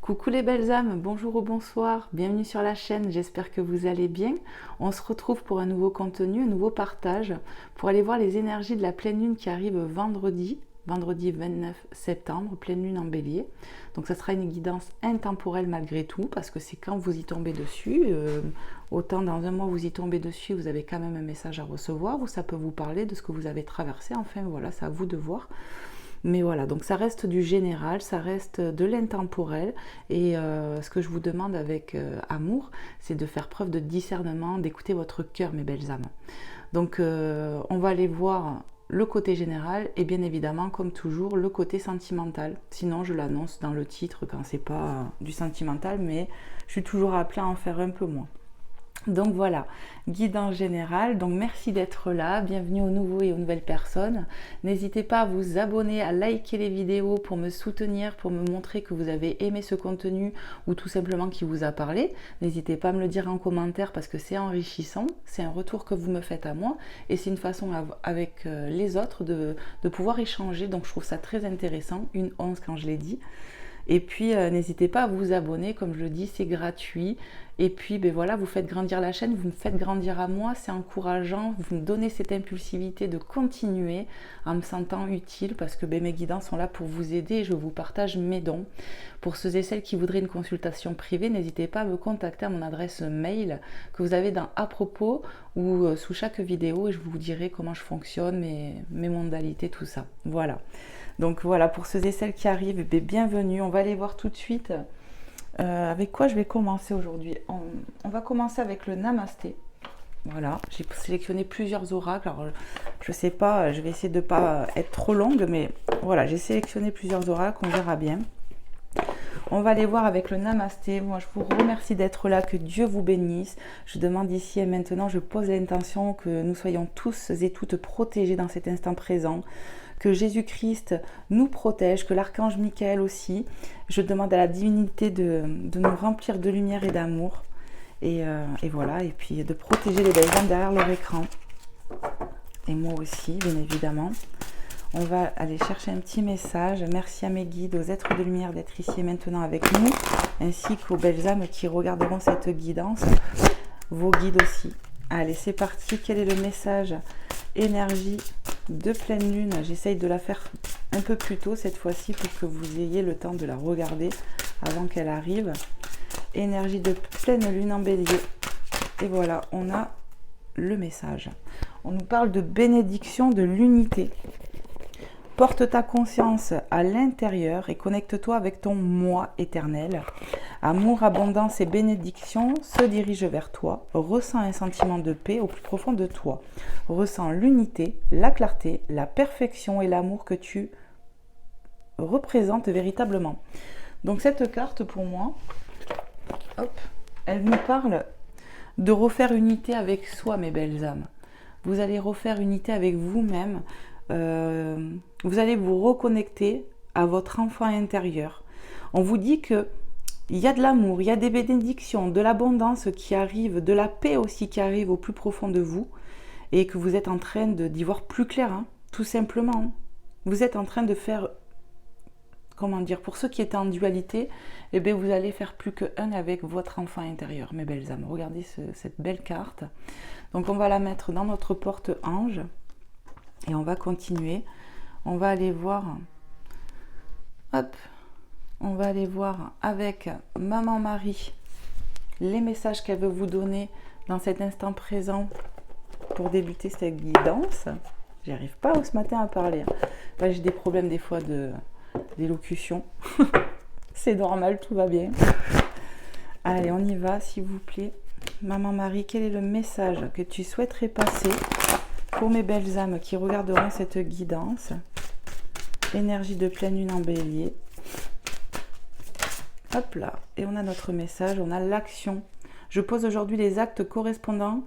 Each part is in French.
Coucou les belles âmes, bonjour ou bonsoir, bienvenue sur la chaîne, j'espère que vous allez bien. On se retrouve pour un nouveau contenu, un nouveau partage, pour aller voir les énergies de la pleine lune qui arrive vendredi 29 septembre, pleine lune en bélier. Donc ça sera une guidance intemporelle malgré tout, parce que c'est quand vous y tombez dessus, autant dans un mois vous y tombez dessus, vous avez quand même un message à recevoir, ou ça peut vous parler de ce que vous avez traversé, enfin voilà, c'est à vous de voir. Mais voilà, donc ça reste du général, ça reste de l'intemporel. Et ce que je vous demande avec amour, c'est de faire preuve de discernement, d'écouter votre cœur, mes belles âmes. Donc on va aller voir le côté général et bien évidemment, comme toujours, le côté sentimental. Sinon, je l'annonce dans le titre quand c'est pas du sentimental, mais je suis toujours appelée à en faire un peu moins. Donc voilà, guidance générale, donc merci d'être là, bienvenue aux nouveaux et aux nouvelles personnes. N'hésitez pas à vous abonner, à liker les vidéos pour me soutenir, pour me montrer que vous avez aimé ce contenu ou tout simplement qu'il vous a parlé. N'hésitez pas à me le dire en commentaire parce que c'est enrichissant, c'est un retour que vous me faites à moi et c'est une façon avec les autres de pouvoir échanger, donc je trouve ça très intéressant, une 11 quand je l'ai dit. Et puis n'hésitez pas à vous abonner, comme je le dis, c'est gratuit. Et puis ben voilà, vous faites grandir la chaîne, vous me faites grandir à moi, c'est encourageant, vous me donnez cette impulsivité de continuer en me sentant utile parce que ben, mes guidances sont là pour vous aider et je vous partage mes dons. Pour ceux et celles qui voudraient une consultation privée, n'hésitez pas à me contacter à mon adresse mail que vous avez dans à propos ou sous chaque vidéo et je vous dirai comment je fonctionne, mes modalités, tout ça. Voilà. Donc voilà, pour ceux et celles qui arrivent, bienvenue. On va aller voir tout de suite avec quoi je vais commencer aujourd'hui. On va commencer avec le Namasté. Voilà, j'ai sélectionné plusieurs oracles. Alors, je sais pas, je vais essayer de ne pas être trop longue, mais voilà, j'ai sélectionné plusieurs oracles, on verra bien. On va aller voir avec le Namasté. Moi, je vous remercie d'être là, que Dieu vous bénisse. Je demande ici et maintenant, je pose l'intention que nous soyons tous et toutes protégés dans cet instant présent, que Jésus-Christ nous protège, que l'archange Michael aussi. Je demande à la divinité de nous remplir de lumière et d'amour. Et voilà, et puis de protéger les belles âmes derrière leur écran. Et moi aussi, bien évidemment. On va aller chercher un petit message. Merci à mes guides, aux êtres de lumière d'être ici et maintenant avec nous, ainsi qu'aux belles âmes qui regarderont cette guidance. Vos guides aussi. Allez, c'est parti. Quel est le message énergie de pleine lune? J'essaye de la faire un peu plus tôt cette fois-ci pour que vous ayez le temps de la regarder avant qu'elle arrive. Énergie de pleine lune en bélier. Et voilà, on a le message. On nous parle de bénédiction de l'unité. Porte ta conscience à l'intérieur et connecte-toi avec ton moi éternel. Amour, abondance et bénédiction se dirigent vers toi. Ressens un sentiment de paix au plus profond de toi. Ressens l'unité, la clarté, la perfection et l'amour que tu représentes véritablement. Donc cette carte pour moi, hop, elle nous parle de refaire unité avec soi, mes belles âmes. Vous allez refaire unité avec vous-même. Vous allez vous reconnecter à votre enfant intérieur. On vous dit que il y a de l'amour, il y a des bénédictions, de l'abondance qui arrive, de la paix aussi qui arrive au plus profond de vous et que vous êtes en train d'y voir plus clair, hein, tout simplement. Vous êtes en train de faire, comment dire, pour ceux qui étaient en dualité, eh bien vous allez faire plus qu'un avec votre enfant intérieur, mes belles âmes. Regardez cette belle carte. Donc on va la mettre dans notre porte-ange. Et on va continuer. On va aller voir. Hop. On va aller voir avec Maman Marie les messages qu'elle veut vous donner dans cet instant présent pour débuter cette guidance. J'arrive pas ce matin à parler. Là, j'ai des problèmes des fois d'élocution. C'est normal, tout va bien. Allez, on y va, s'il vous plaît. Maman Marie, quel est le message que tu souhaiterais passer pour mes belles âmes qui regarderont cette guidance? Énergie de pleine lune en bélier. Hop là. Et on a notre message, on a l'action. Je pose aujourd'hui les actes correspondant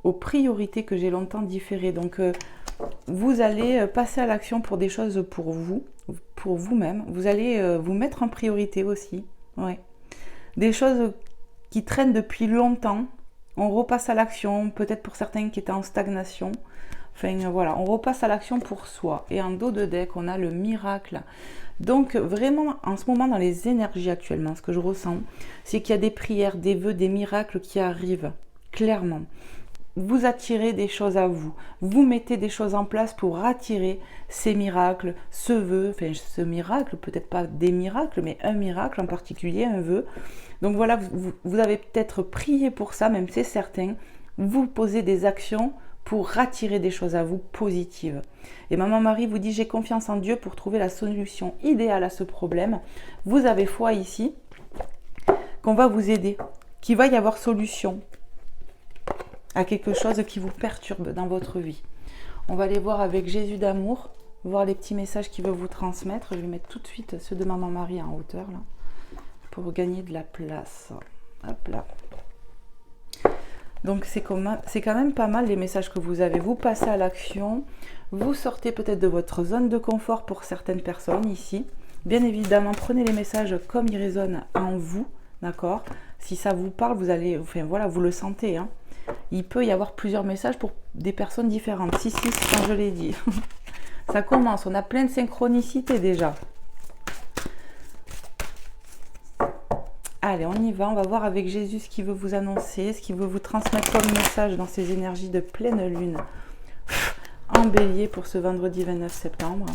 aux priorités que j'ai longtemps différées. Donc, vous allez passer à l'action pour des choses pour vous, pour vous-même. Vous allez vous mettre en priorité aussi. Ouais. Des choses qui traînent depuis longtemps. On repasse à l'action, peut-être pour certains qui étaient en stagnation. Enfin, voilà, on repasse à l'action pour soi. Et en dos de deck, on a le miracle. Donc, vraiment, en ce moment, dans les énergies actuellement, ce que je ressens, c'est qu'il y a des prières, des vœux, des miracles qui arrivent, clairement. Vous attirez des choses à vous. Vous mettez des choses en place pour attirer ces miracles, ce vœu, enfin ce miracle, peut-être pas des miracles, mais un miracle en particulier, un vœu. Donc voilà, vous avez peut-être prié pour ça, même c'est certain. Vous posez des actions pour attirer des choses à vous positives. Et Maman Marie vous dit, j'ai confiance en Dieu pour trouver la solution idéale à ce problème. Vous avez foi ici, qu'on va vous aider, qu'il va y avoir solution à quelque chose qui vous perturbe dans votre vie. On va aller voir avec Jésus d'amour, voir les petits messages qu'il veut vous transmettre. Je vais mettre tout de suite ceux de Maman Marie en hauteur, là, pour gagner de la place. Hop là. Donc c'est quand même pas mal les messages que vous avez. Vous passez à l'action, vous sortez peut-être de votre zone de confort pour certaines personnes ici. Bien évidemment, prenez les messages comme ils résonnent en vous, d'accord? Si ça vous parle, vous allez, enfin voilà, vous le sentez, hein. Il peut y avoir plusieurs messages pour des personnes différentes. Si, quand je l'ai dit. Ça commence, on a plein de synchronicité déjà. Allez, on y va, on va voir avec Jésus ce qu'il veut vous annoncer, ce qu'il veut vous transmettre comme message dans ces énergies de pleine lune en bélier pour ce vendredi 29 septembre.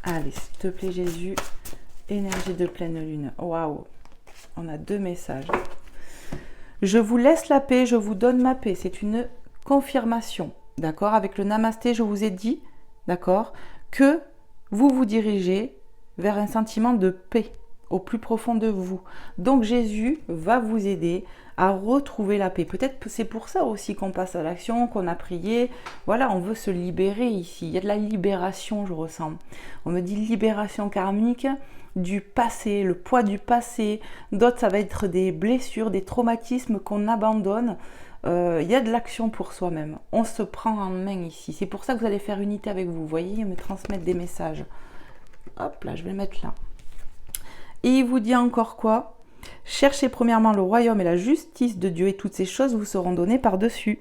Allez, s'il te plaît Jésus, énergie de pleine lune. Waouh, on a 2 messages. Je vous laisse la paix, je vous donne ma paix. C'est une confirmation, d'accord? Avec le namasté, je vous ai dit, d'accord, que vous vous dirigez vers un sentiment de paix au plus profond de vous. Donc Jésus va vous aider à retrouver la paix. Peut-être que c'est pour ça aussi qu'on passe à l'action, qu'on a prié. Voilà, on veut se libérer ici. Il y a de la libération, je ressens. On me dit libération karmique du passé, le poids du passé. D'autres, ça va être des blessures, des traumatismes qu'on abandonne. Il y a de l'action pour soi-même. On se prend en main ici. C'est pour ça que vous allez faire unité avec vous. Vous voyez, me transmettre des messages. Hop là, je vais le mettre là. Et il vous dit encore quoi? Cherchez premièrement le royaume et la justice de Dieu et toutes ces choses vous seront données par-dessus.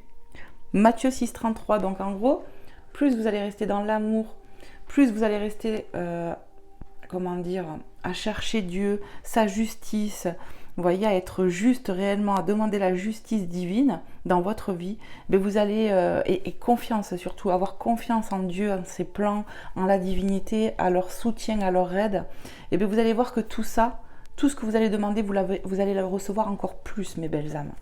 Matthieu 6, 33. Donc en gros, plus vous allez rester dans l'amour, plus vous allez rester, à chercher Dieu, sa justice, vous voyez, à être juste réellement, à demander la justice divine dans votre vie, mais vous allez, et confiance surtout, avoir confiance en Dieu, en ses plans, en la divinité, à leur soutien, à leur aide, et bien vous allez voir que tout ça, tout ce que vous allez demander, vous allez le recevoir encore plus, mes belles âmes.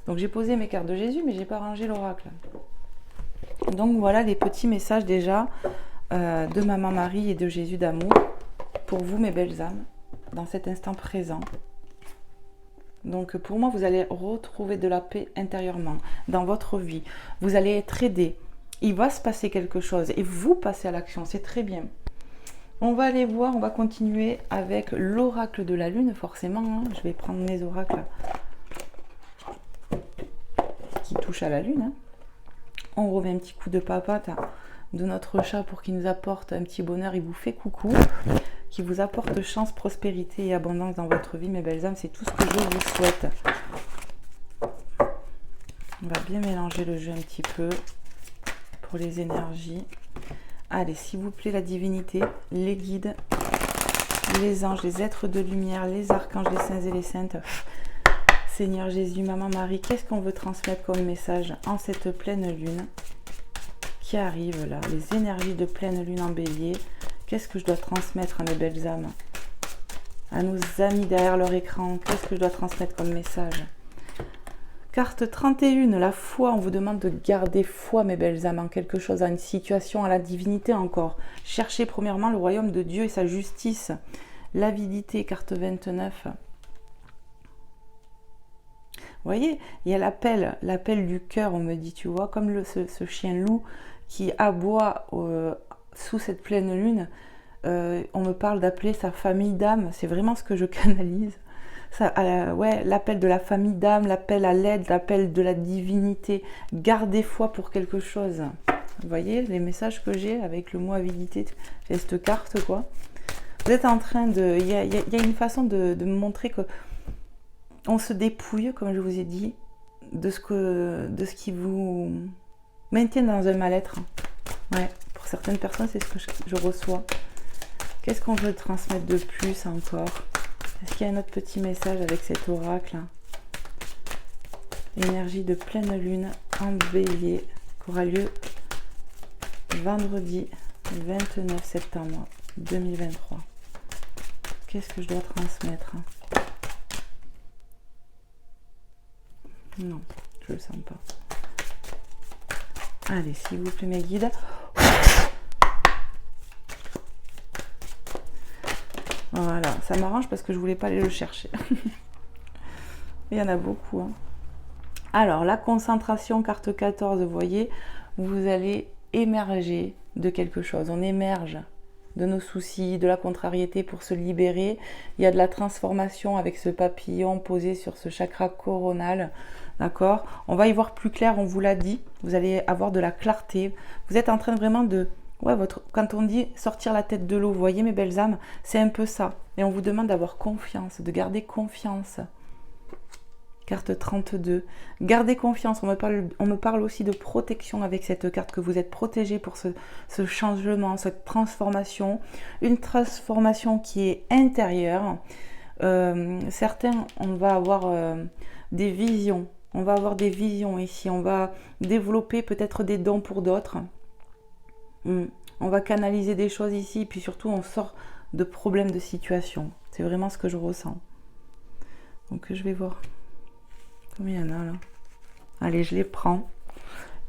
Donc j'ai posé mes cartes de Jésus, mais j'ai pas rangé l'oracle. Donc voilà les petits messages déjà de Maman Marie et de Jésus d'amour pour vous, mes belles âmes, dans cet instant présent. Donc pour moi, vous allez retrouver de la paix intérieurement dans votre vie. Vous allez être aidé. Il va se passer quelque chose et vous passez à l'action. C'est très bien. On va aller voir, on va continuer avec l'oracle de la lune, forcément. Hein. Je vais prendre mes oracles qui touchent à la lune. Hein. On remet un petit coup de papate de notre chat pour qu'il nous apporte un petit bonheur. Il vous fait coucou. Qui vous apporte chance, prospérité et abondance dans votre vie, mes belles âmes. C'est tout ce que je vous souhaite. On va bien mélanger le jeu un petit peu pour les énergies. Allez, s'il vous plaît, la divinité, les guides, les anges, les êtres de lumière, les archanges, les saints et les saintes. Seigneur Jésus, Maman Marie, qu'est-ce qu'on veut transmettre comme message en cette pleine lune qui arrive là? Les énergies de pleine lune en bélier. Qu'est-ce que je dois transmettre à mes belles âmes? À nos amis derrière leur écran, qu'est-ce que je dois transmettre comme message? Carte 31, la foi. On vous demande de garder foi, mes belles âmes, en quelque chose, à une situation, à la divinité encore. Cherchez premièrement le royaume de Dieu et sa justice. L'avidité, carte 29. Vous voyez, il y a l'appel du cœur, on me dit, tu vois, comme ce chien loup qui aboie sous cette pleine lune. On me parle d'appeler sa famille d'âme, c'est vraiment ce que je canalise. Ouais, l'appel de la famille d'âme, l'appel à l'aide, l'appel de la divinité. Gardez foi pour quelque chose. Vous voyez les messages que j'ai avec le mot avidité, j'ai cette carte quoi. Vous êtes en train de... Il y a une façon de me montrer que on se dépouille, comme je vous ai dit, de ce qui vous maintient dans un mal-être. Ouais, pour certaines personnes, c'est ce que je reçois. Qu'est-ce qu'on veut transmettre de plus encore? Est-ce qu'il y a un autre petit message avec cet oracle? Énergie de pleine lune en bélier qui aura lieu vendredi 29 septembre 2023. Qu'est-ce que je dois transmettre? Non, je le sens pas. Allez, s'il vous plaît, mes guides. Voilà, ça m'arrange parce que je voulais pas aller le chercher. Il y en a beaucoup. Hein. Alors, la concentration, carte 14, vous voyez, vous allez émerger de quelque chose. On émerge de nos soucis, de la contrariété pour se libérer. Il y a de la transformation avec ce papillon posé sur ce chakra coronal. D'accord? On va y voir plus clair, on vous l'a dit. Vous allez avoir de la clarté. Vous êtes en train vraiment de... Ouais, quand on dit sortir la tête de l'eau, vous voyez mes belles âmes, c'est un peu ça. Et on vous demande d'avoir confiance, de garder confiance. Carte 32. Gardez confiance. On me parle aussi de protection avec cette carte, que vous êtes protégé pour ce changement, cette transformation. Une transformation qui est intérieure. Certains, on va avoir des visions. On va avoir des visions ici. On va développer peut-être des dons pour d'autres. On va canaliser des choses ici. Puis surtout, on sort de problèmes de situation. C'est vraiment ce que je ressens. Donc, je vais voir. Combien il y en a là? Allez, je les prends.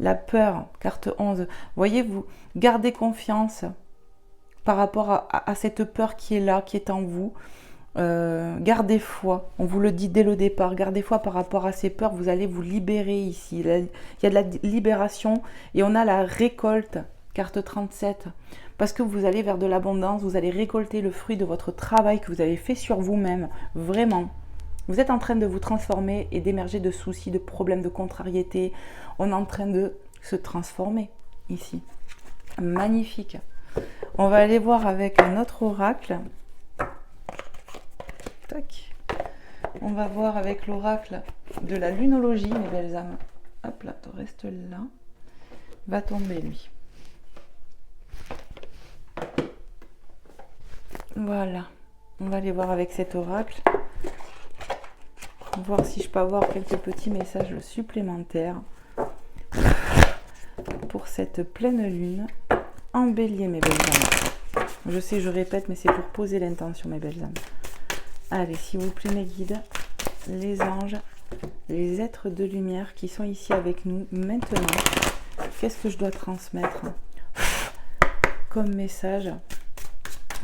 La peur, carte 11. Voyez, vous gardez confiance par rapport à cette peur qui est là, qui est en vous. Gardez foi. On vous le dit dès le départ. Gardez foi par rapport à ces peurs. Vous allez vous libérer ici. Il y a de la libération et on a la récolte, carte 37. Parce que vous allez vers de l'abondance. Vous allez récolter le fruit de votre travail que vous avez fait sur vous-même. Vraiment. Vous êtes en train de vous transformer et d'émerger de soucis, de problèmes, de contrariétés. On est en train de se transformer ici. Magnifique. On va aller voir avec un autre oracle. Tac. On va voir avec l'oracle de la lunologie, mes belles âmes. Hop là, tu restes là. Va tomber lui. Voilà. On va aller voir avec cet oracle. Voir si je peux avoir quelques petits messages supplémentaires pour cette pleine lune en bélier, mes belles âmes. Je sais, je répète, mais c'est pour poser l'intention, mes belles âmes. Allez, s'il vous plaît, mes guides, les anges, les êtres de lumière qui sont ici avec nous maintenant. Qu'est-ce que je dois transmettre comme message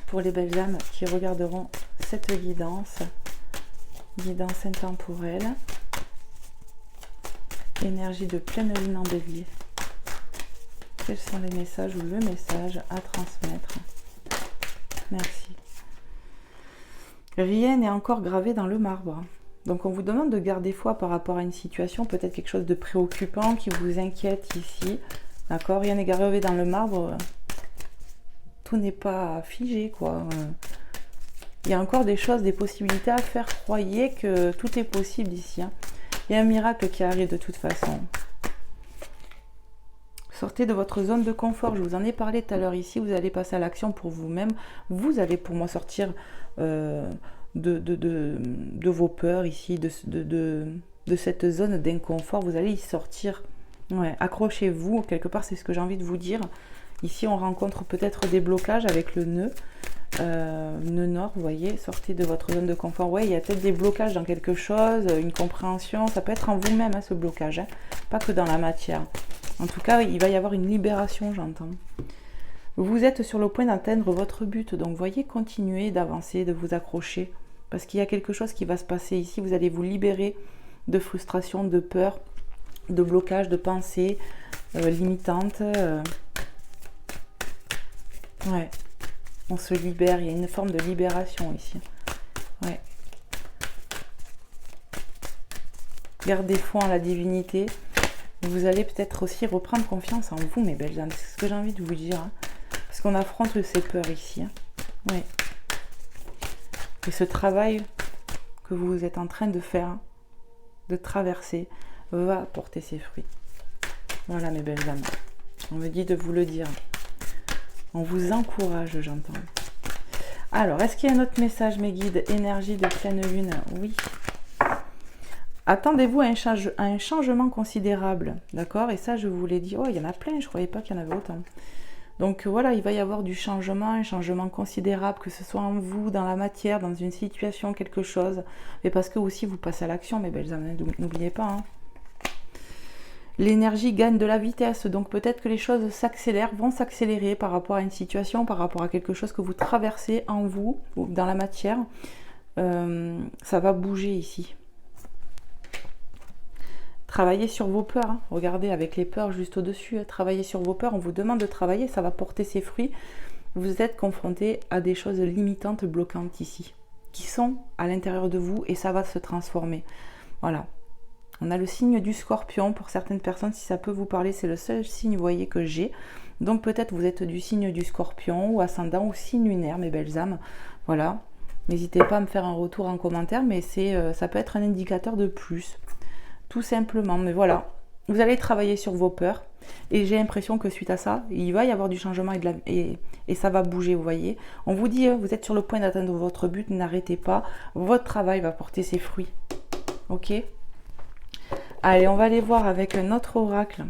pour les belles âmes qui regarderont cette guidance? Guidance intemporelle. Énergie de pleine lune en bélier. Quels sont les messages ou le message à transmettre? Merci. Rien n'est encore gravé dans le marbre. Donc on vous demande de garder foi par rapport à une situation, peut-être quelque chose de préoccupant qui vous inquiète ici. D'accord? Rien n'est gravé dans le marbre. Tout n'est pas figé, quoi. Il y a encore des choses, des possibilités à faire. Croyez que tout est possible ici. Hein. Il y a un miracle qui arrive de toute façon. Sortez de votre zone de confort. Je vous en ai parlé tout à l'heure ici. Vous allez passer à l'action pour vous-même. Vous allez pour moi sortir de vos peurs ici, de cette zone d'inconfort. Vous allez y sortir. Ouais, accrochez-vous. Quelque part, c'est ce que j'ai envie de vous dire. Ici, on rencontre peut-être des blocages avec le nœud. Nœud nord, vous voyez, sortez de votre zone de confort. Ouais, il y a peut-être des blocages dans quelque chose, une compréhension. Ça peut être en vous-même, hein, ce blocage. Hein, pas que dans la matière. En tout cas, il va y avoir une libération, j'entends. Vous êtes sur le point d'atteindre votre but. Donc, voyez, continuez d'avancer, de vous accrocher. Parce qu'il y a quelque chose qui va se passer ici. Vous allez vous libérer de frustration, de peur, de blocage, de pensées limitantes. Ouais. On se libère. Il y a une forme de libération ici. Ouais. Gardez foi en la divinité. Vous allez peut-être aussi reprendre confiance en vous, mes belles âmes. C'est ce que j'ai envie de vous dire. Hein. Parce qu'on affronte ces peurs ici. Hein. Ouais. Et ce travail que vous êtes en train de faire, de traverser, va porter ses fruits. Voilà mes belles âmes. On me dit de vous le dire. On vous encourage, j'entends. Alors, est-ce qu'il y a un autre message, mes guides? Énergie de pleine lune. Oui. Attendez-vous à un changement considérable. D'accord? Et ça, je vous l'ai dit. Oh, il y en a plein. Je ne croyais pas qu'il y en avait autant. Donc voilà, il va y avoir du changement, un changement considérable, que ce soit en vous, dans la matière, dans une situation, quelque chose. Mais parce que aussi, vous passez à l'action, mes belles âmes. N'oubliez pas, hein. L'énergie gagne de la vitesse, donc peut-être que les choses s'accélèrent, vont s'accélérer par rapport à une situation, par rapport à quelque chose que vous traversez en vous, ou dans la matière. Ça va bouger ici. Travaillez sur vos peurs, hein. Regardez avec les peurs juste au-dessus, hein. Travaillez sur vos peurs, on vous demande de travailler, ça va porter ses fruits. Vous êtes confronté à des choses limitantes, bloquantes ici, qui sont à l'intérieur de vous et ça va se transformer. Voilà. On a le signe du scorpion pour certaines personnes, si ça peut vous parler, c'est le seul signe, vous voyez, que j'ai. Donc peut-être vous êtes du signe du scorpion ou ascendant ou signe lunaire, mes belles âmes. Voilà. N'hésitez pas à me faire un retour en commentaire, mais ça peut être un indicateur de plus. Tout simplement. Mais voilà. Vous allez travailler sur vos peurs. Et j'ai l'impression que suite à ça, il va y avoir du changement et ça va bouger, vous voyez. On vous dit, vous êtes sur le point d'atteindre votre but, n'arrêtez pas. Votre travail va porter ses fruits. Ok ? Allez, on va aller voir avec un autre oracle.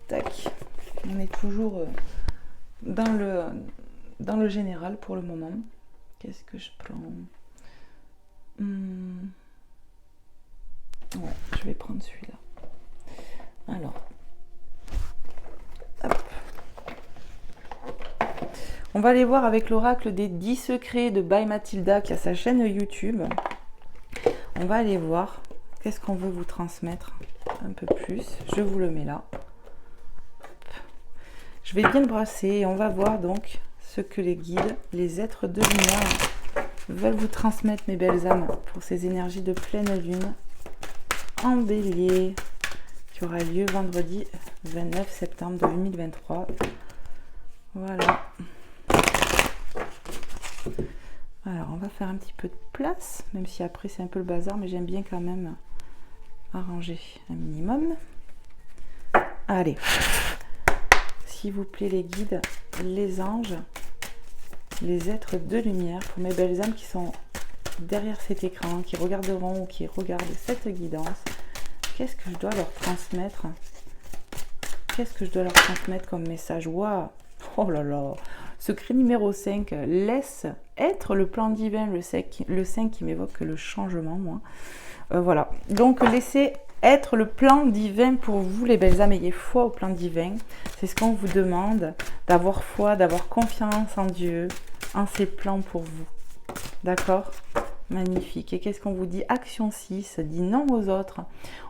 Tac. On est toujours dans le général pour le moment. Qu'est-ce que je prends? Ouais, je vais prendre celui-là. Alors. Hop. On va aller voir avec l'oracle des 10 secrets de By Mathilda qui a sa chaîne YouTube. On va aller voir qu'est-ce qu'on veut vous transmettre un peu plus. Je vous le mets là. Je vais bien le brasser et on va voir donc ce que les guides, les êtres de lumière veulent vous transmettre, mes belles âmes, pour ces énergies de pleine lune en bélier qui aura lieu vendredi 29 septembre 2023. Voilà. Alors, on va faire un petit peu de place, même si après c'est un peu le bazar, mais j'aime bien quand même arranger un minimum. Allez, s'il vous plaît les guides, les anges, les êtres de lumière, pour mes belles âmes qui sont derrière cet écran, qui regarderont ou qui regardent cette guidance, qu'est-ce que je dois leur transmettre? Qu'est-ce que je dois leur transmettre comme message? Waouh! Oh là là! Secret numéro 5, laisse être le plan divin, le 5 qui m'évoque le changement, moi. Voilà, donc laissez être le plan divin pour vous, les belles âmes, ayez foi au plan divin. C'est ce qu'on vous demande, d'avoir foi, d'avoir confiance en Dieu, en ses plans pour vous. D'accord? Magnifique. Et qu'est-ce qu'on vous dit? Action 6, dit non aux autres.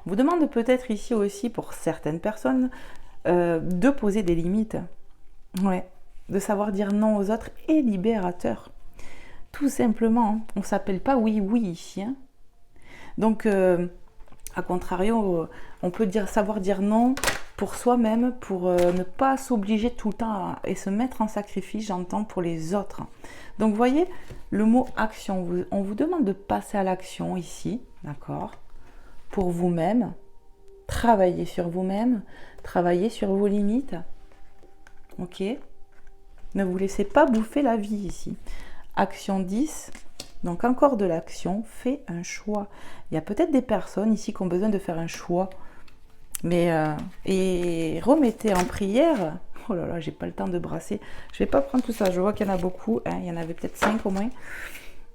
On vous demande peut-être ici aussi, pour certaines personnes, de poser des limites. Ouais. De savoir dire non aux autres est libérateur. Tout simplement, on ne s'appelle pas oui ici. Hein. Donc, à contrario, on peut savoir dire non pour soi-même, pour ne pas s'obliger tout le temps et se mettre en sacrifice, j'entends, pour les autres. Donc, vous voyez, le mot action, on vous demande de passer à l'action ici, d'accord? Pour vous-même, travailler sur vous-même, travailler sur vos limites, ok? Ne vous laissez pas bouffer la vie ici. Action 10, donc encore de l'action, fais un choix. Il y a peut-être des personnes ici qui ont besoin de faire un choix. Mais, et remettez en prière. Oh là là, j'ai pas le temps de brasser. Je vais pas prendre tout ça, je vois qu'il y en a beaucoup. Hein, il y en avait peut-être 5 au moins.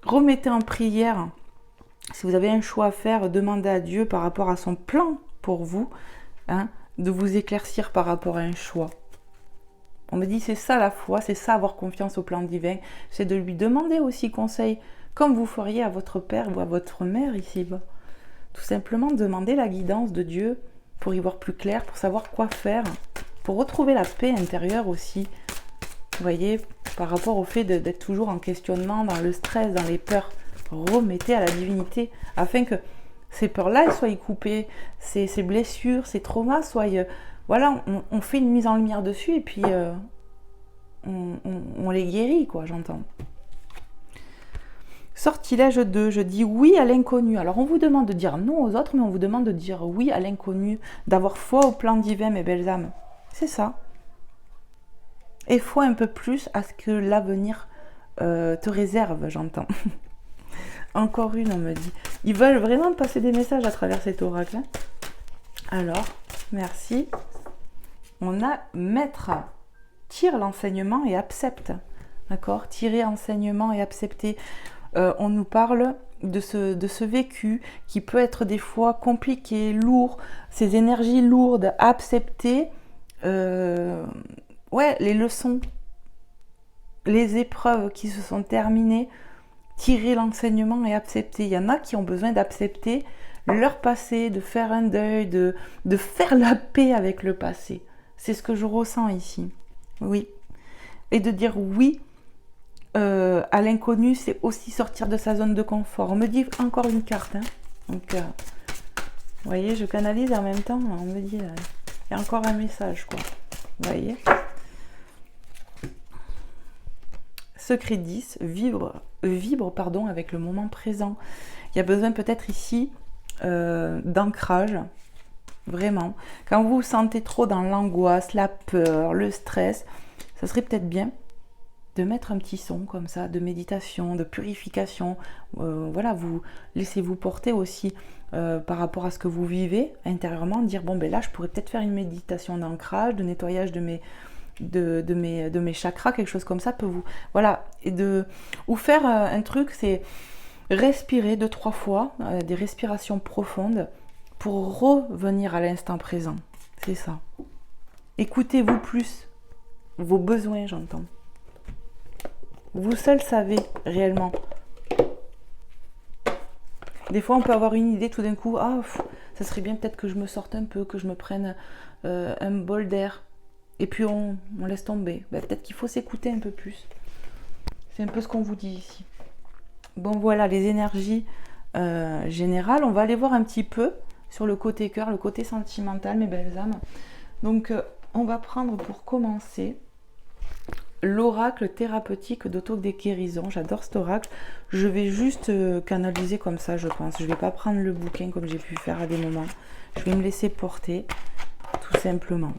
Remettez en prière. Si vous avez un choix à faire, demandez à Dieu par rapport à son plan pour vous, hein, de vous éclaircir par rapport à un choix. On me dit c'est ça la foi, c'est ça avoir confiance au plan divin, c'est de lui demander aussi conseil, comme vous feriez à votre père ou à votre mère ici-bas. Tout simplement demander la guidance de Dieu pour y voir plus clair, pour savoir quoi faire, pour retrouver la paix intérieure aussi. Vous voyez, par rapport au fait d'être toujours en questionnement, dans le stress, dans les peurs, remettez à la divinité afin que ces peurs-là elles soient coupées, ces blessures, ces traumas soient... Voilà, on fait une mise en lumière dessus et puis on les guérit, quoi, j'entends. Sortilège 2, je dis oui à l'inconnu. Alors on vous demande de dire non aux autres, mais on vous demande de dire oui à l'inconnu, d'avoir foi au plan divin, mes belles âmes. C'est ça. Et foi un peu plus à ce que l'avenir te réserve, j'entends. Encore une, on me dit. Ils veulent vraiment passer des messages à travers cet oracle. Hein. Alors, merci. On a maître. Tire l'enseignement et accepte. D'accord? Tirer enseignement et accepter. On nous parle de ce vécu qui peut être des fois compliqué, lourd, ces énergies lourdes, accepter les leçons, les épreuves qui se sont terminées, tirer l'enseignement et accepter. Il y en a qui ont besoin d'accepter leur passé, de faire un deuil, de faire la paix avec le passé. C'est ce que je ressens ici. Oui. Et de dire oui à l'inconnu, c'est aussi sortir de sa zone de confort. On me dit encore une carte. Hein. Donc, vous voyez, je canalise en même temps. On me dit, il y a encore un message, quoi. Vous voyez. Secret 10, vibre avec le moment présent. Il y a besoin peut-être ici d'ancrage, vraiment. Quand vous vous sentez trop dans l'angoisse, la peur, le stress, ça serait peut-être bien de mettre un petit son comme ça, de méditation, de purification. Voilà, vous laissez-vous porter aussi par rapport à ce que vous vivez intérieurement, dire bon ben là je pourrais peut-être faire une méditation d'ancrage, de nettoyage de mes chakras, quelque chose comme ça peut vous, voilà, ou faire un truc, c'est respirer 2-3 fois, des respirations profondes pour revenir à l'instant présent, c'est ça. Écoutez-vous plus, vos besoins, j'entends. Vous seul savez réellement. Des fois, on peut avoir une idée tout d'un coup, ça serait bien peut-être que je me sorte un peu, que je me prenne un bol d'air. Et puis on laisse tomber. Peut-être qu'il faut s'écouter un peu plus. C'est un peu ce qu'on vous dit ici. Bon voilà, les énergies générales. On va aller voir un petit peu sur le côté cœur, le côté sentimental, mes belles âmes. Donc on va prendre pour commencer l'oracle thérapeutique d'auto-guérison. J'adore cet oracle. Je vais juste canaliser comme ça, je pense. Je ne vais pas prendre le bouquin comme j'ai pu faire à des moments. Je vais me laisser porter, tout simplement.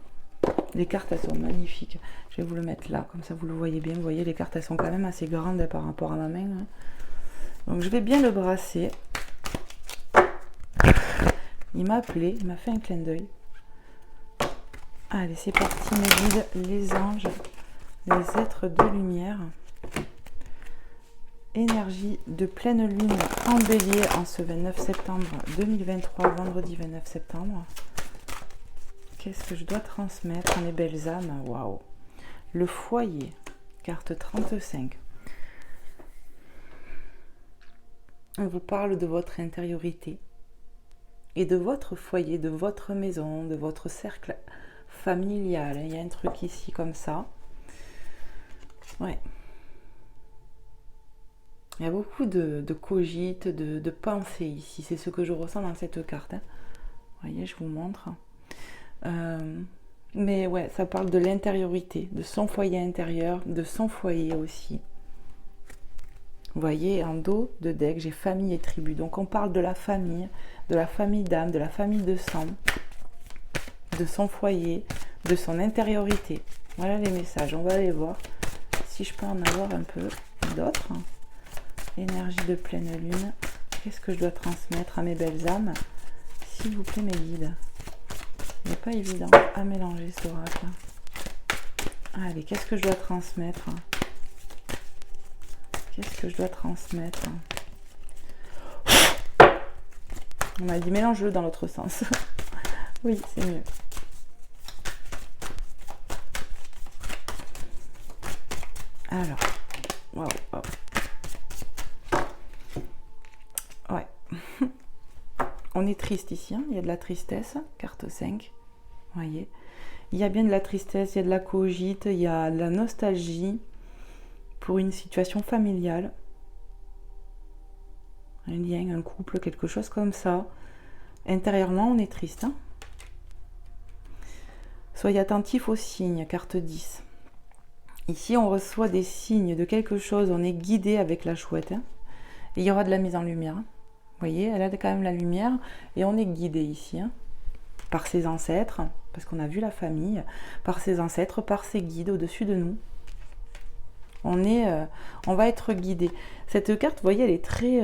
Les cartes, elles sont magnifiques. Je vais vous le mettre là, comme ça vous le voyez bien. Vous voyez, les cartes, elles sont quand même assez grandes par rapport à ma main. Hein. Donc, je vais bien le brasser. Il m'a appelé, il m'a fait un clin d'œil. Allez, c'est parti, mes guides, les anges, les êtres de lumière. Énergie de pleine lune en bélier en ce 29 septembre 2023, vendredi 29 septembre. Qu'est-ce que je dois transmettre à mes belles âmes? Waouh! Le foyer, carte 35. On vous parle de votre intériorité et de votre foyer, de votre maison, de votre cercle familial. Il y a un truc ici comme ça. Ouais. Il y a beaucoup de cogites, de pensées ici. C'est ce que je ressens dans cette carte. Hein. Vous voyez, je vous montre. Mais ouais, ça parle de l'intériorité, de son foyer intérieur, de son foyer aussi. Vous voyez, en dos de deck, j'ai famille et tribu. Donc on parle de la famille d'âme, de la famille de sang, de son foyer, de son intériorité. Voilà les messages. On va aller voir si je peux en avoir un peu d'autres. Énergie de pleine lune. Qu'est-ce que je dois transmettre à mes belles âmes? S'il vous plaît, mes guides. Il n'est pas évident à mélanger cet oracle. Allez, qu'est-ce que je dois transmettre? Qu'est-ce que je dois transmettre? On m'a dit mélange-le dans l'autre sens. Oui, c'est mieux. Alors, waouh, waouh. Ouais. On est triste ici, hein. Il y a de la tristesse, carte 5, vous voyez. Il y a bien de la tristesse, il y a de la cogite, il y a de la nostalgie pour une situation familiale. Un lien, un couple, quelque chose comme ça. Intérieurement, on est triste. Hein. Soyez attentifs aux signes, carte 10. Ici, on reçoit des signes de quelque chose, on est guidé avec la chouette. Hein. Et il y aura de la mise en lumière. Vous voyez, elle a quand même la lumière. Et on est guidé ici, hein, par ses ancêtres, parce qu'on a vu la famille, par ses ancêtres, par ses guides au-dessus de nous. On va être guidé. Cette carte, vous voyez, elle est très...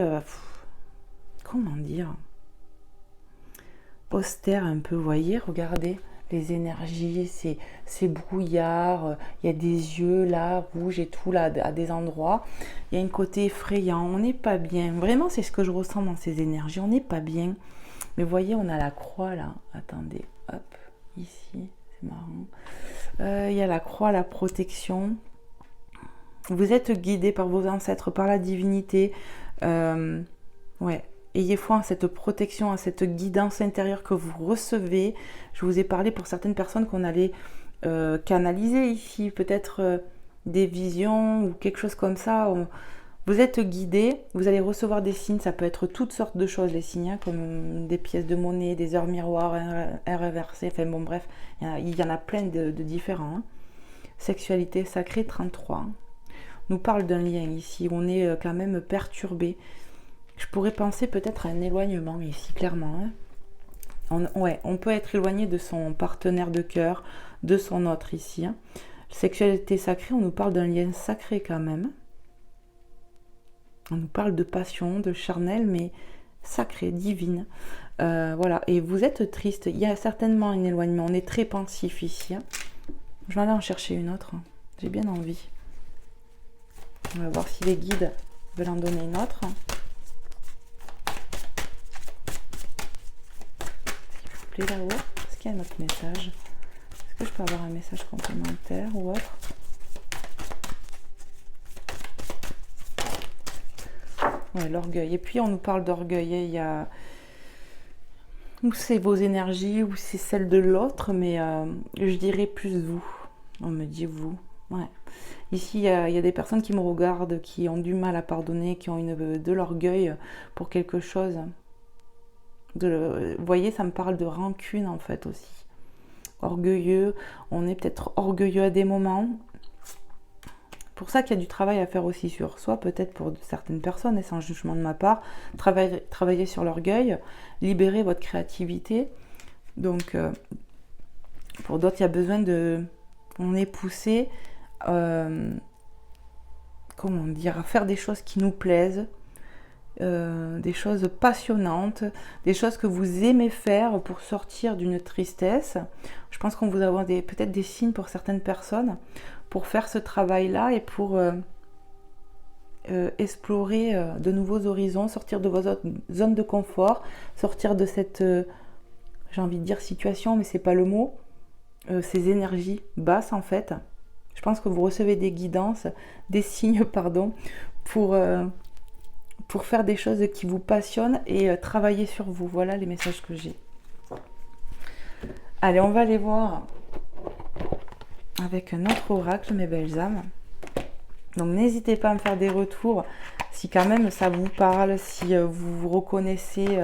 comment dire, austère un peu, vous voyez, regardez les énergies, c'est brouillard, il y a des yeux là, rouges et tout, là, à des endroits, il y a un côté effrayant, on n'est pas bien, vraiment c'est ce que je ressens dans ces énergies, on n'est pas bien, mais vous voyez, on a la croix là, attendez, hop, ici, c'est marrant, il y a la croix, la protection, vous êtes guidé par vos ancêtres, par la divinité, ouais. Ayez foi en cette protection, en cette guidance intérieure que vous recevez. Je vous ai parlé pour certaines personnes qu'on allait canaliser ici, peut-être des visions ou quelque chose comme ça. Vous êtes guidé, vous allez recevoir des signes, ça peut être toutes sortes de choses les signes, hein, comme des pièces de monnaie, des heures miroirs, un reversé, enfin bon bref, il y en a plein de différents. Hein. Sexualité sacrée 33. Nous parle d'un lien ici, où on est quand même perturbé. Je pourrais penser peut-être à un éloignement ici, clairement. Hein. On peut être éloigné de son partenaire de cœur, de son autre ici. Hein. Sexualité sacrée, on nous parle d'un lien sacré quand même. On nous parle de passion, de charnel, mais sacré, divine. Voilà, et vous êtes triste. Il y a certainement un éloignement. On est très pensif ici. Hein. Je vais aller en chercher une autre. Hein. J'ai bien envie. On va voir si les guides veulent en donner une autre. Là-haut, est-ce qu'il y a un autre message? Est-ce que je peux avoir un message complémentaire ou autre? Ouais, l'orgueil. Et puis on nous parle d'orgueil. Il y a ou c'est vos énergies ou c'est celle de l'autre, mais je dirais plus vous. On me dit vous. Ouais. Ici, il y a des personnes qui me regardent, qui ont du mal à pardonner, qui ont de l'orgueil pour quelque chose. Vous voyez, ça me parle de rancune en fait aussi. Orgueilleux, on est peut-être orgueilleux à des moments. Pour ça qu'il y a du travail à faire aussi sur soi, peut-être pour certaines personnes, et sans jugement de ma part. Travailler sur l'orgueil, libérer votre créativité. Donc, pour d'autres, il y a besoin de... On est poussé, comment dire, à faire des choses qui nous plaisent. Des choses passionnantes, des choses que vous aimez faire pour sortir d'une tristesse. Je pense qu'on vous a peut-être des signes pour certaines personnes pour faire ce travail-là et pour explorer de nouveaux horizons, sortir de vos zones de confort, sortir de cette, j'ai envie de dire situation, mais c'est pas le mot, ces énergies basses en fait. Je pense que vous recevez des guidances, des signes, pardon, pour faire des choses qui vous passionnent et travailler sur vous. Voilà les messages que j'ai. Allez, on va aller voir avec un autre oracle, mes belles âmes. Donc n'hésitez pas à me faire des retours si quand même ça vous parle, si vous vous reconnaissez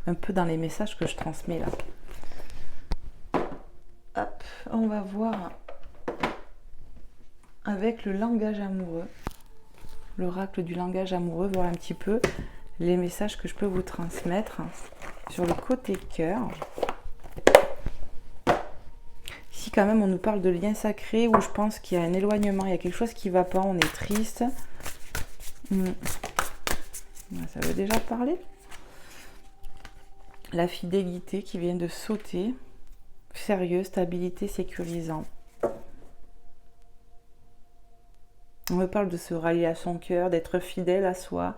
un peu dans les messages que je transmets là. Hop, on va voir avec le langage amoureux. L'oracle du langage amoureux, voir un petit peu les messages que je peux vous transmettre sur le côté cœur. Ici quand même on nous parle de lien sacré où je pense qu'il y a un éloignement, il y a quelque chose qui ne va pas, on est triste. Ça veut déjà parler. La fidélité qui vient de sauter, sérieux, stabilité, sécurisant. On me parle de se rallier à son cœur, d'être fidèle à soi,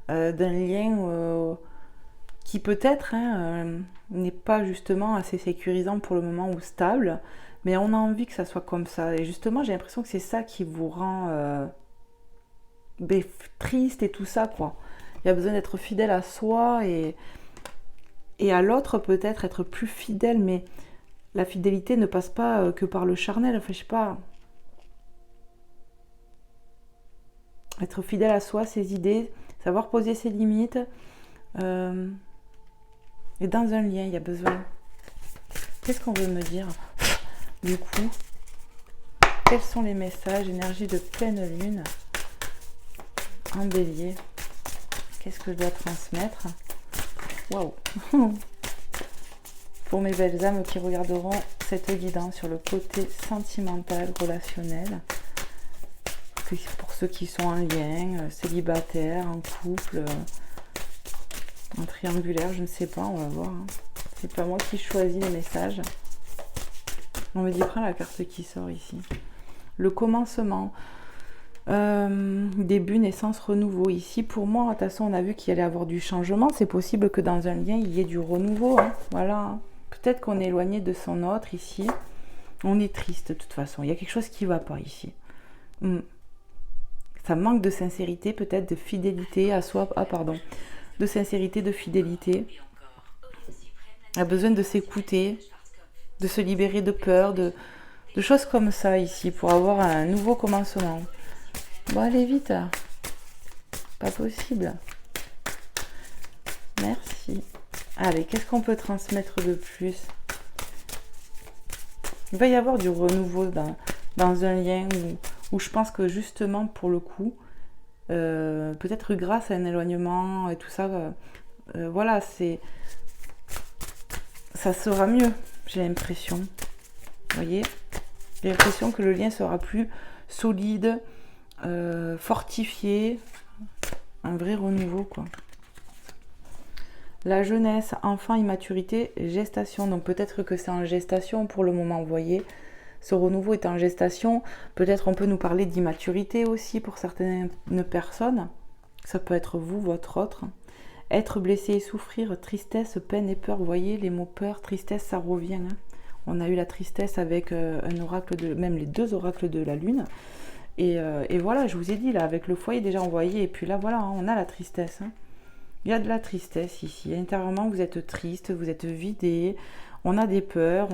d'un lien qui peut-être n'est pas justement assez sécurisant pour le moment ou stable, mais on a envie que ça soit comme ça. Et justement, j'ai l'impression que c'est ça qui vous rend triste et tout ça, quoi. Il y a besoin d'être fidèle à soi et à l'autre peut-être être plus fidèle, mais la fidélité ne passe pas que par le charnel, enfin je sais pas... Être fidèle à soi, ses idées, savoir poser ses limites. Et dans un lien, il y a besoin. Qu'est-ce qu'on veut me dire? Du coup, quels sont les messages, énergie de pleine lune en bélier? Qu'est-ce que je dois transmettre? Waouh. Pour mes belles âmes qui regarderont cette guidance sur le côté sentimental, relationnel. Pour ceux qui sont en lien, célibataires, en couple, en triangulaire, je ne sais pas, on va voir. Hein. C'est pas moi qui choisis les messages. On me dit, prends la carte qui sort ici. Le commencement. Début, naissance, renouveau. Ici, pour moi, de toute façon, on a vu qu'il allait y avoir du changement. C'est possible que dans un lien, il y ait du renouveau. Hein. Voilà. Peut-être qu'on est éloigné de son autre ici. On est triste de toute façon. Il y a quelque chose qui ne va pas ici. Ça manque de sincérité, peut-être de fidélité à soi. Ah, pardon. De sincérité, de fidélité. On a besoin de s'écouter, de se libérer de peur, de choses comme ça ici, pour avoir un nouveau commencement. Bon, allez vite. Pas possible. Merci. Allez, qu'est-ce qu'on peut transmettre de plus? Il va y avoir du renouveau dans un lien où je pense que justement, pour le coup, peut-être grâce à un éloignement et tout ça, voilà, ça sera mieux, j'ai l'impression. Vous voyez? J'ai l'impression que le lien sera plus solide, fortifié, un vrai renouveau, quoi. La jeunesse, enfant, immaturité, gestation. Donc peut-être que c'est en gestation pour le moment, vous voyez. Ce renouveau est en gestation. Peut-être on peut nous parler d'immaturité aussi pour certaines personnes. Ça peut être vous, votre autre. Être blessé et souffrir, tristesse, peine et peur. Vous voyez, les mots peur, tristesse, ça revient. Hein. On a eu la tristesse avec un oracle, même les 2 oracles de la lune. Et voilà, je vous ai dit, là, avec le foyer déjà envoyé. Et puis là, voilà, hein, on a la tristesse. Hein. Il y a de la tristesse ici. Intérieurement, vous êtes triste, vous êtes vidé. On a des peurs.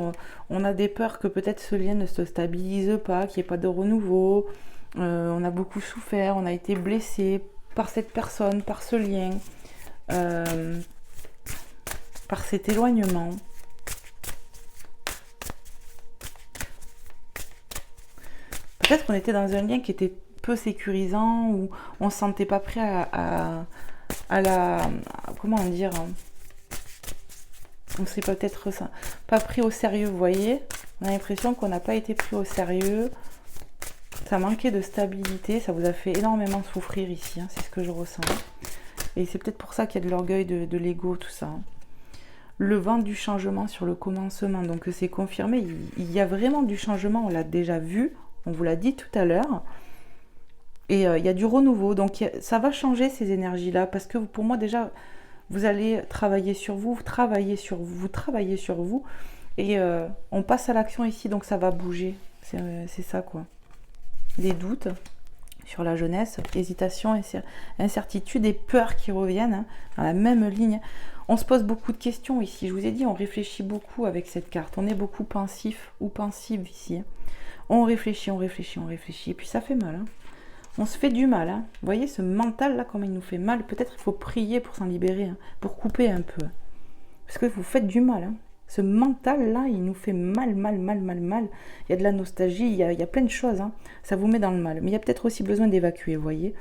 On a des peurs que peut-être ce lien ne se stabilise pas, qu'il n'y ait pas de renouveau. On a beaucoup souffert. On a été blessé par cette personne, par ce lien, par cet éloignement. Peut-être qu'on était dans un lien qui était peu sécurisant, où on ne se sentait pas prêt comment dire, on s'est peut-être pas pris au sérieux, vous voyez. On a l'impression qu'on n'a pas été pris au sérieux. Ça manquait de stabilité, ça vous a fait énormément souffrir ici, hein, c'est ce que je ressens. Et c'est peut-être pour ça qu'il y a de l'orgueil, de l'ego, tout ça. Le vent du changement sur le commencement, donc c'est confirmé, il y a vraiment du changement, on l'a déjà vu, on vous l'a dit tout à l'heure. Et il y a du renouveau, donc ça va changer ces énergies-là, parce que pour moi déjà, vous allez travailler sur vous, vous travaillez sur vous, et on passe à l'action ici, donc ça va bouger, c'est ça quoi. Des doutes sur la jeunesse, hésitation, incertitude et peur qui reviennent hein, dans la même ligne. On se pose beaucoup de questions ici, je vous ai dit, on réfléchit beaucoup avec cette carte, on est beaucoup pensif ou pensive ici. On réfléchit, et puis ça fait mal. Hein. On se fait du mal, hein. Vous voyez ce mental là, comment il nous fait mal. Peut-être il faut prier pour s'en libérer, hein, pour couper un peu. Parce que vous faites du mal. Hein. Ce mental là, il nous fait mal. Il y a de la nostalgie, il y a plein de choses. Hein. Ça vous met dans le mal. Mais il y a peut-être aussi besoin d'évacuer, vous voyez.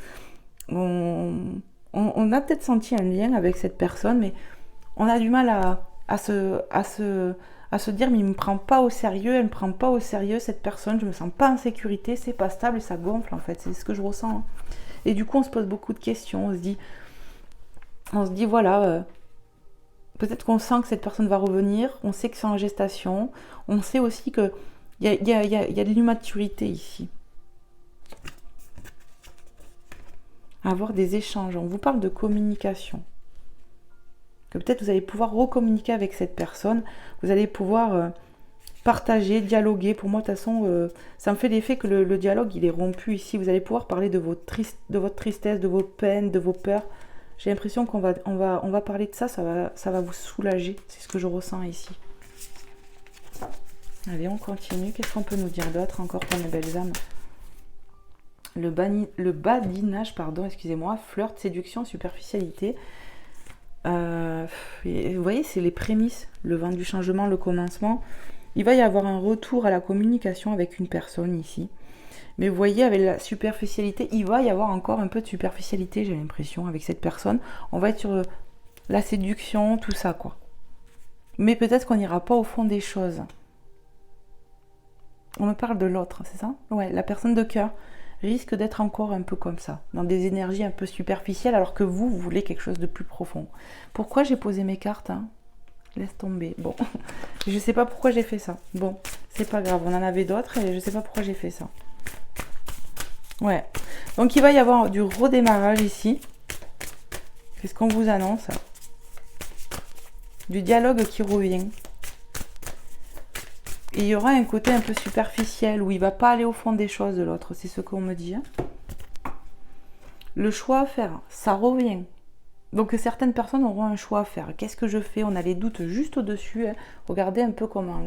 On a peut-être senti un lien avec cette personne, mais on a du mal à se dire mais il me prend pas au sérieux, elle me prend pas au sérieux cette personne, je me sens pas en sécurité, c'est pas stable et ça gonfle en fait, c'est ce que je ressens. Hein. Et du coup on se pose beaucoup de questions, on se dit voilà, peut-être qu'on sent que cette personne va revenir, on sait que c'est en gestation, on sait aussi que il y a de l'immaturité ici. Avoir des échanges, on vous parle de communication. Que peut-être vous allez pouvoir recommuniquer avec cette personne, vous allez pouvoir partager, dialoguer. Pour moi, de toute façon, ça me fait l'effet que le dialogue, il est rompu ici. Vous allez pouvoir parler de votre tristesse, de vos peines, de vos peurs. J'ai l'impression qu'on va parler de ça, ça va vous soulager. C'est ce que je ressens ici. Allez, on continue. Qu'est-ce qu'on peut nous dire d'autre encore pour mes belles âmes? Le badinage, excusez-moi, flirt, séduction, superficialité. Vous voyez, c'est les prémices, le vent du changement, le commencement. Il va y avoir un retour à la communication avec une personne ici. Mais vous voyez, avec la superficialité, il va y avoir encore un peu de superficialité, j'ai l'impression, avec cette personne. On va être sur la séduction, tout ça, quoi. Mais peut-être qu'on n'ira pas au fond des choses. On me parle de l'autre, c'est ça? Ouais, la personne de cœur risque d'être encore un peu comme ça, dans des énergies un peu superficielles, alors que vous voulez quelque chose de plus profond. Pourquoi j'ai posé mes cartes, hein? Laisse tomber. Bon, je sais pas pourquoi j'ai fait ça. Bon, c'est pas grave, on en avait d'autres et je sais pas pourquoi j'ai fait ça. Ouais, donc il va y avoir du redémarrage ici. C'est ce qu'on vous annonce. Du dialogue qui revient. Et il y aura un côté un peu superficiel où il ne va pas aller au fond des choses de l'autre. C'est ce qu'on me dit. Le choix à faire, ça revient. Donc certaines personnes auront un choix à faire. Qu'est-ce que je fais? On a les doutes juste au-dessus. Hein. Regardez un peu comment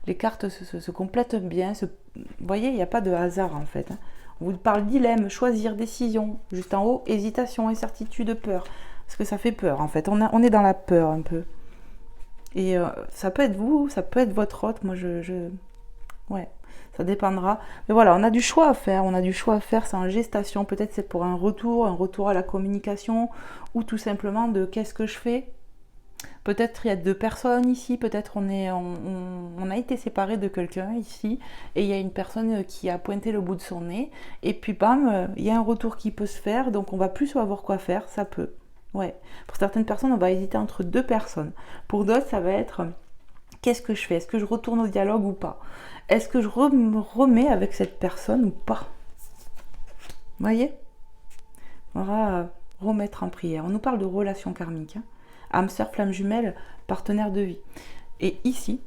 les cartes se complètent bien. Vous voyez, il n'y a pas de hasard en fait. Hein. On vous parle dilemme, choisir, décision. Juste en haut, hésitation, incertitude, peur. Parce que ça fait peur en fait. On est dans la peur un peu. Et ça peut être vous, ça peut être votre hôte. Moi, ouais, ça dépendra. Mais voilà, on a du choix à faire. On a du choix à faire, c'est en gestation. Peut-être c'est pour un retour à la communication, ou tout simplement de qu'est-ce que je fais. Peut-être il y a 2 personnes ici, peut-être on a été séparés de quelqu'un ici, et il y a une personne qui a pointé le bout de son nez, et puis bam, il y a un retour qui peut se faire, donc on va plus savoir quoi faire, ça peut. Ouais. Pour certaines personnes, on va hésiter entre 2 personnes. Pour d'autres, ça va être qu'est-ce que je fais? Est-ce que je retourne au dialogue ou pas? Est-ce que je me remets avec cette personne ou pas? Vous voyez? On va remettre en prière. On nous parle de relations karmiques. Hein. Âme sœur, flamme jumelle, partenaire de vie. Et ici,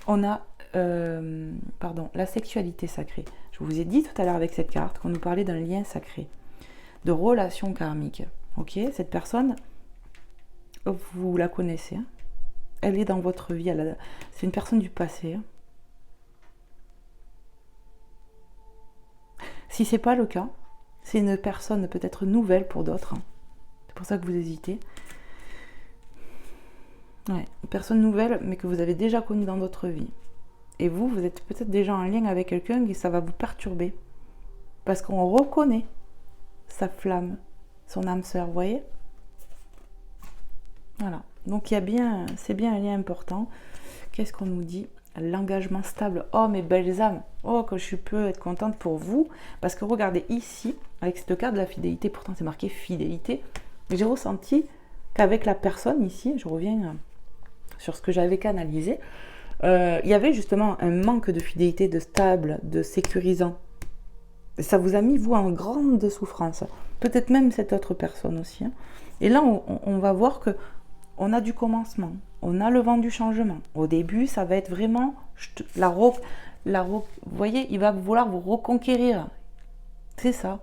on a la sexualité sacrée. Je vous ai dit tout à l'heure avec cette carte qu'on nous parlait d'un lien sacré, de relations karmiques. Ok, cette personne, vous la connaissez, hein. Elle est dans votre vie, c'est une personne du passé. Hein. Si c'est pas le cas, c'est une personne peut-être nouvelle pour d'autres. Hein. C'est pour ça que vous hésitez. Ouais, une personne nouvelle, mais que vous avez déjà connue dans votre vie. Et vous êtes peut-être déjà en lien avec quelqu'un et ça va vous perturber. Parce qu'on reconnaît sa flamme, son âme sœur, vous voyez? Voilà. Donc c'est bien un lien important. Qu'est-ce qu'on nous dit? L'engagement stable. Oh mes belles âmes. Oh que je peux être contente pour vous. Parce que regardez ici, avec cette carte de la fidélité, pourtant c'est marqué fidélité. J'ai ressenti qu'avec la personne ici, je reviens sur ce que j'avais canalisé, il y avait justement un manque de fidélité, de stable, de sécurisant. Ça vous a mis, vous, en grande souffrance. Peut-être même cette autre personne aussi. Hein. Et là, on va voir que on a du commencement, on a le vent du changement. Au début, ça va être vraiment vous voyez, il va vouloir vous reconquérir. C'est ça.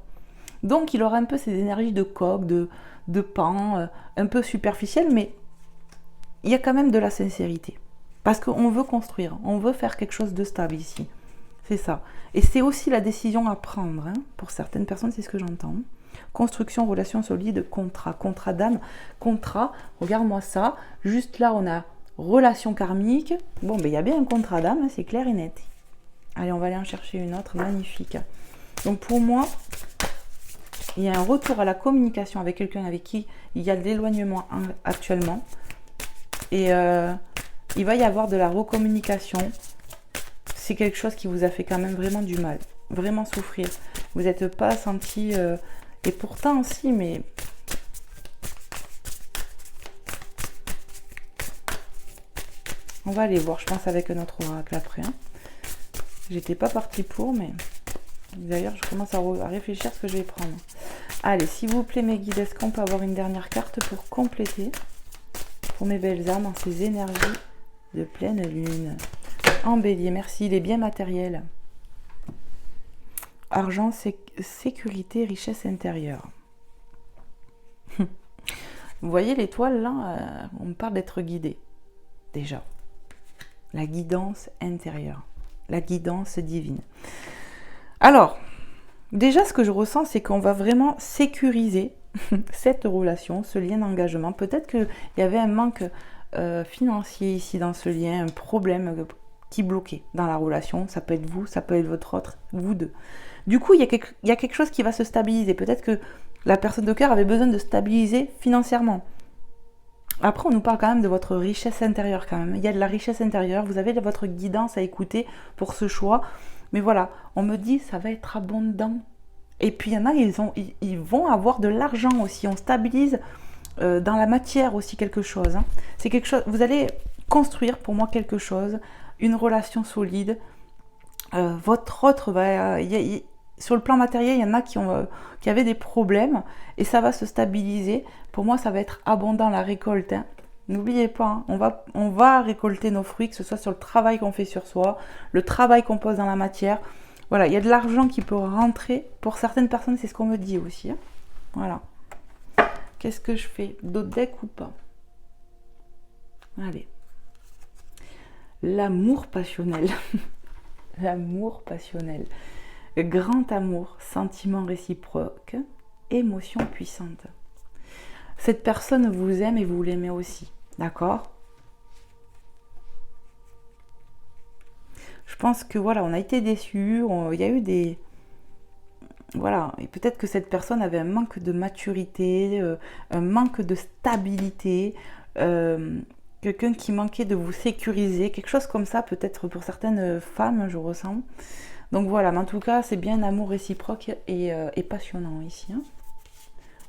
Donc, il aura un peu ces énergies de coq, de pan, un peu superficielles, mais il y a quand même de la sincérité. Parce qu'on veut construire, on veut faire quelque chose de stable ici. C'est ça. Et c'est aussi la décision à prendre. Hein. Pour certaines personnes, c'est ce que j'entends. Construction, relation solide, contrat d'âme, contrat, regarde-moi ça. Juste là, on a relation karmique. Bon, ben il y a bien un contrat d'âme, hein, c'est clair et net. Allez, on va aller en chercher une autre, magnifique. Donc pour moi, il y a un retour à la communication avec quelqu'un avec qui il y a de l'éloignement actuellement. Et il va y avoir de la recommunication. C'est quelque chose qui vous a fait quand même vraiment du mal, vraiment souffrir. Vous n'êtes pas senti... et pourtant, si, mais... On va aller voir, je pense, avec un autre oracle après. Hein. J'étais pas partie pour, mais... D'ailleurs, je commence à réfléchir à ce que je vais prendre. Allez, s'il vous plaît, mes guides, est-ce qu'on peut avoir une dernière carte pour compléter, pour mes belles âmes, en ces énergies de pleine lune? En bélier, merci, il est bien matériel. Argent, sécurité, richesse intérieure. Vous voyez l'étoile là, on me parle d'être guidé. Déjà. La guidance intérieure. La guidance divine. Alors, déjà ce que je ressens, c'est qu'on va vraiment sécuriser cette relation, ce lien d'engagement. Peut-être qu'il y avait un manque financier ici dans ce lien, un problème qui bloquait dans la relation. Ça peut être vous, ça peut être votre autre, vous deux. Du coup, il y a quelque chose qui va se stabiliser. Peut-être que la personne de cœur avait besoin de stabiliser financièrement. Après, on nous parle quand même de votre richesse intérieure quand même. Il y a de la richesse intérieure, vous avez votre guidance à écouter pour ce choix. Mais voilà, on me dit ça va être abondant. Et puis il y en a, ils vont avoir de l'argent aussi. On stabilise dans la matière aussi quelque chose. Hein. C'est quelque chose. Vous allez construire pour moi quelque chose, une relation solide. Votre autre va. Sur le plan matériel, il y en a qui avaient des problèmes et ça va se stabiliser. Pour moi, ça va être abondant la récolte. Hein. N'oubliez pas, hein, on va récolter nos fruits, que ce soit sur le travail qu'on fait sur soi, le travail qu'on pose dans la matière. Voilà, il y a de l'argent qui peut rentrer. Pour certaines personnes, c'est ce qu'on me dit aussi. Hein. Voilà. Qu'est-ce que je fais? D'autres decks ou pas? Allez. L'amour passionnel. L'amour passionnel. Grand amour, sentiment réciproque, émotion puissante. Cette personne vous aime et vous l'aimez aussi, d'accord? Je pense que voilà, on a été déçus, il y a eu des... Voilà, et peut-être que cette personne avait un manque de maturité, un manque de stabilité, quelqu'un qui manquait de vous sécuriser, quelque chose comme ça, peut-être pour certaines femmes, je ressens. Donc voilà, mais en tout cas, c'est bien un amour réciproque et passionnant ici. Hein.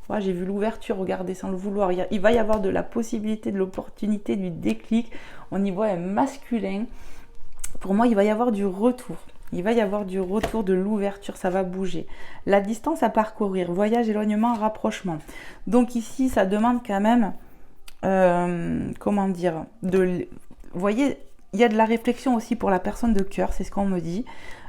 Voilà, j'ai vu l'ouverture, regardez, sans le vouloir. Il va y avoir de la possibilité, de l'opportunité, du déclic. On y voit un masculin. Pour moi, il va y avoir du retour. Il va y avoir du retour, de l'ouverture, ça va bouger. La distance à parcourir, voyage, éloignement, rapprochement. Donc ici, ça demande quand même, comment dire, vous voyez, il y a de la réflexion aussi pour la personne de cœur, c'est ce qu'on me dit.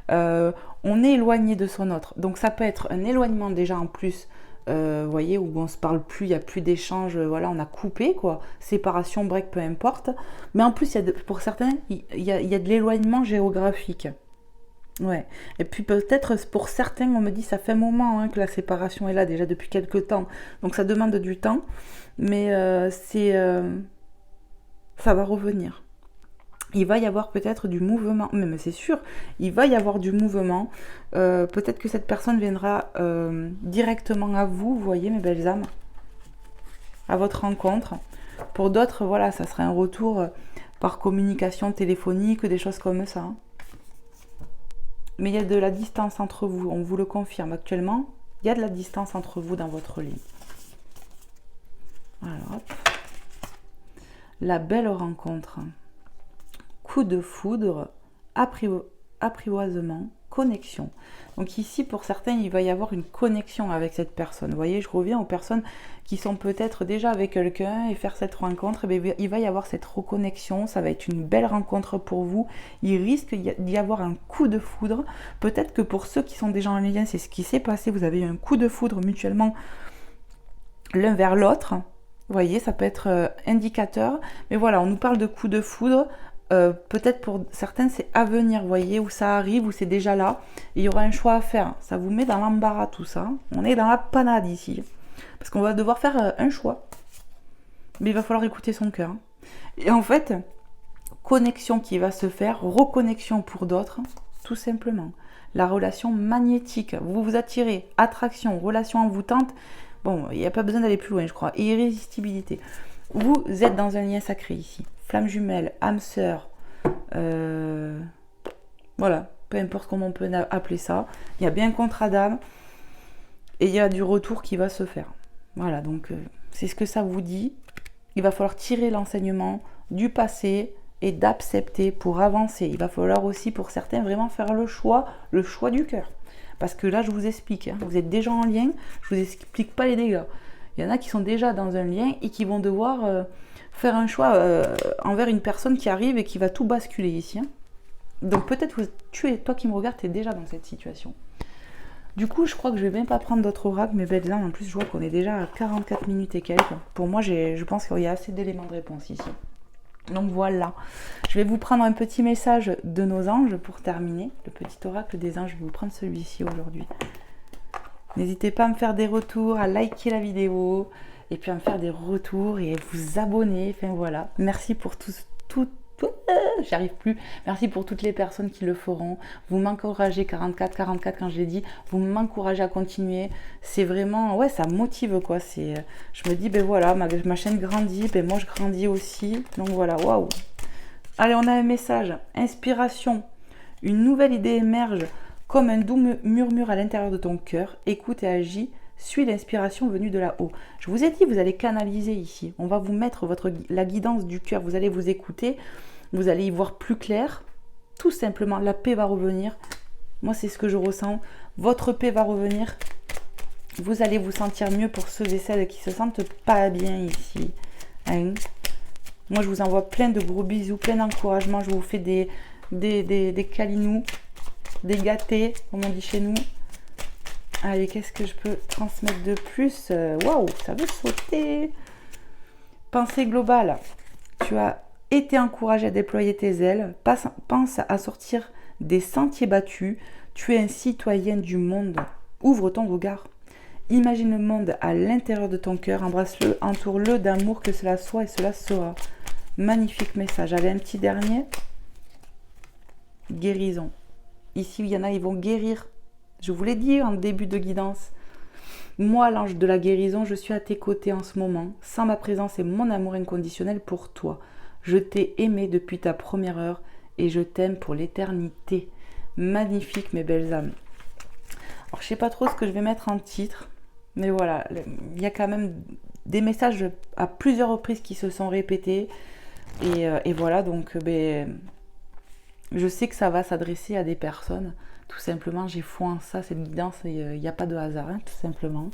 On est éloigné de son autre. Donc ça peut être un éloignement déjà en plus, vous voyez, où on ne se parle plus, il n'y a plus d'échange, voilà, on a coupé, quoi. Séparation, break, peu importe. Mais en plus, pour certains, il y a de l'éloignement géographique. Ouais. Et puis peut-être pour certains, on me dit ça fait un moment hein, que la séparation est là, déjà depuis quelques temps. Donc ça demande du temps, mais ça va revenir. Il va y avoir peut-être du mouvement, mais c'est sûr, il va y avoir du mouvement. Peut-être que cette personne viendra directement à vous, vous voyez mes belles âmes, à votre rencontre. Pour d'autres, voilà, ça serait un retour par communication téléphonique, des choses comme ça. Mais il y a de la distance entre vous, on vous le confirme actuellement. Il y a de la distance entre vous dans votre lit. Voilà, hop. La belle rencontre. Coup de foudre, apprivoisement, connexion. Donc ici, pour certains, il va y avoir une connexion avec cette personne. Vous voyez, je reviens aux personnes qui sont peut-être déjà avec quelqu'un et faire cette rencontre. Eh il va y avoir cette reconnexion. Ça va être une belle rencontre pour vous. Il risque d'y avoir un coup de foudre. Peut-être que pour ceux qui sont déjà en lien, c'est ce qui s'est passé. Vous avez eu un coup de foudre mutuellement l'un vers l'autre. Vous voyez, ça peut être indicateur. Mais voilà, on nous parle de coup de foudre. Peut-être pour certains c'est à venir, vous voyez, où ça arrive, où c'est déjà là, et il y aura un choix à faire. Ça vous met dans l'embarras tout ça. On est dans la panade ici. Parce qu'on va devoir faire un choix. Mais il va falloir écouter son cœur. Et en fait, connexion qui va se faire, reconnexion pour d'autres, tout simplement. La relation magnétique, vous vous attirez, attraction, relation envoûtante. Bon, il n'y a pas besoin d'aller plus loin, je crois. Irrésistibilité. Vous êtes dans un lien sacré ici. Flamme jumelle, âme sœur, voilà, peu importe comment on peut appeler ça. Il y a bien un contrat d'âme et il y a du retour qui va se faire. Voilà, donc c'est ce que ça vous dit. Il va falloir tirer l'enseignement du passé et d'accepter pour avancer. Il va falloir aussi pour certains vraiment faire le choix du cœur. Parce que là, je vous explique, hein, vous êtes déjà en lien, je vous explique pas les dégâts. Il y en a qui sont déjà dans un lien et qui vont devoir faire un choix envers une personne qui arrive et qui va tout basculer ici. Hein. Donc peut-être que toi qui me regardes, tu es déjà dans cette situation. Du coup, je crois que je vais même pas prendre d'autres oracles, mais belles âmes. En plus, je vois qu'on est déjà à 44 minutes et quelques. Pour moi, je pense qu'il y a assez d'éléments de réponse ici. Donc voilà, je vais vous prendre un petit message de nos anges pour terminer. Le petit oracle des anges, je vais vous prendre celui-ci aujourd'hui. N'hésitez pas à me faire des retours, à liker la vidéo, et puis à me faire des retours et à vous abonner. Enfin voilà, merci pour tout j'y arrive plus. Merci pour toutes les personnes qui le feront. Vous m'encouragez 44 quand je l'ai dit. Vous m'encouragez à continuer. C'est vraiment, ouais, ça motive quoi. Je me dis, ben voilà, ma chaîne grandit, ben moi je grandis aussi. Donc voilà, waouh. Allez, on a un message. Inspiration. Une nouvelle idée émerge comme un doux murmure à l'intérieur de ton cœur. Écoute et agis. Suis l'inspiration venue de là-haut. Je vous ai dit, vous allez canaliser ici. On va vous mettre la guidance du cœur. Vous allez vous écouter. Vous allez y voir plus clair. Tout simplement, la paix va revenir. Moi, c'est ce que je ressens. Votre paix va revenir. Vous allez vous sentir mieux pour ceux et celles qui se sentent pas bien ici. Hein? Moi, je vous envoie plein de gros bisous, plein d'encouragements. Je vous fais des câlinous, des gâtés, comme on dit chez nous. Allez, qu'est-ce que je peux transmettre de plus? Waouh, ça veut sauter. Pensée globale. Tu as été encouragé à déployer tes ailes. Pense à sortir des sentiers battus. Tu es un citoyen du monde. Ouvre ton regard. Imagine le monde à l'intérieur de ton cœur. Embrasse-le, entoure-le d'amour, que cela soit et cela sera. Magnifique message. Allez, un petit dernier. Guérison. Ici, il y en a, ils vont guérir. Je vous l'ai dit en début de guidance. Moi, l'ange de la guérison, je suis à tes côtés en ce moment. Sans ma présence et mon amour inconditionnel pour toi. Je t'ai aimé depuis ta première heure et je t'aime pour l'éternité. Magnifique, mes belles âmes. Alors, je sais pas trop ce que je vais mettre en titre. Mais voilà, il y a quand même des messages à plusieurs reprises qui se sont répétés. Et voilà, donc je sais que ça va s'adresser à des personnes. Tout simplement, j'ai foi en ça, cette guidance, il n'y a pas de hasard, hein, tout simplement.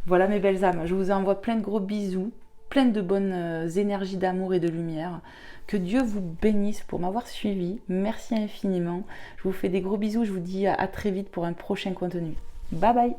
Voilà mes belles âmes, je vous envoie plein de gros bisous, plein de bonnes énergies d'amour et de lumière. Que Dieu vous bénisse pour m'avoir suivi. Merci infiniment. Je vous fais des gros bisous, je vous dis à très vite pour un prochain contenu. Bye bye.